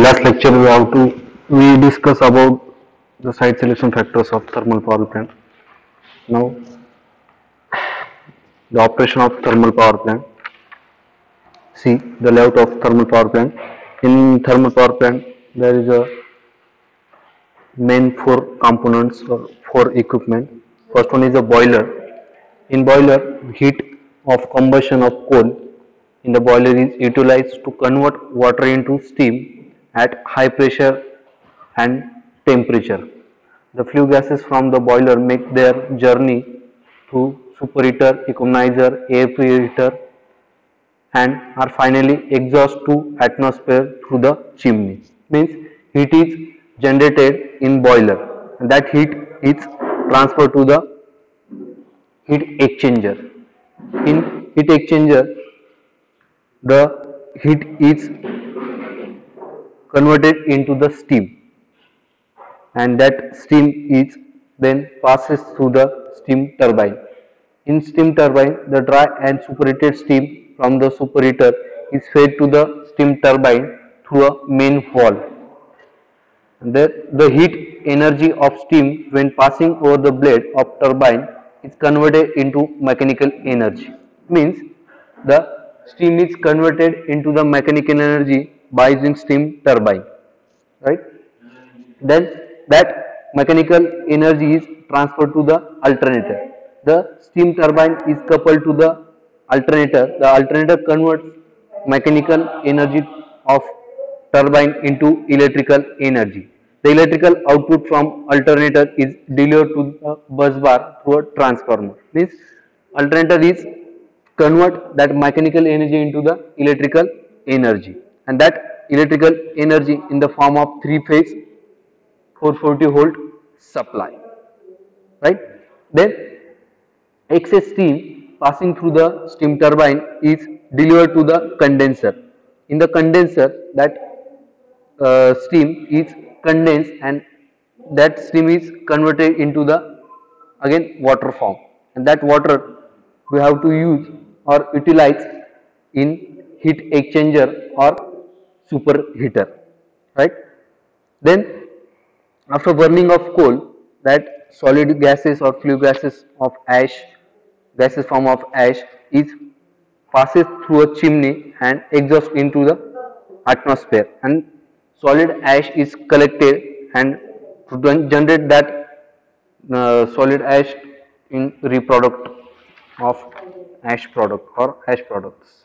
last lecture we discuss about the site selection factors of thermal power plant. Now the operation of thermal power plant. See the layout of thermal power plant. In thermal power plant there is a main four components or four equipment. First one is a boiler. In boiler, heat of combustion of coal in the boiler is utilized to convert water into steam at high pressure and temperature. The flue gases from the boiler make their journey through superheater, economizer, air preheater and are finally exhaust to atmosphere through the chimney. Means heat is generated in boiler and that heat is transferred to the heat exchanger. In heat exchanger, the heat is converted into the steam and that steam is then passes through the steam turbine. In steam turbine, the dry and superheated steam from the superheater is fed to the steam turbine through a main valve. The heat energy of steam when passing over the blade of turbine is converted into mechanical energy. Means the steam is converted into the mechanical energy by using steam turbine, right? Then that mechanical energy is transferred to the alternator. The steam turbine is coupled to the alternator. The alternator converts mechanical energy of turbine into electrical energy. The electrical output from alternator is delivered to the bus bar through a transformer. Means alternator is convert that mechanical energy into the electrical energy and that electrical energy in the form of three-phase 440 volt supply, right? Then excess steam passing through the steam turbine is delivered to the condenser. In the condenser, that steam is condensed and that steam is converted into the again water form, and that water we have to use or utilize in heat exchanger or superheater, right? Then after burning of coal, that solid gases or flue gases of ash, gases form of ash is passes through a chimney and exhaust into the atmosphere, and solid ash is collected and to generate that solid ash in reproduct of ash product or ash products.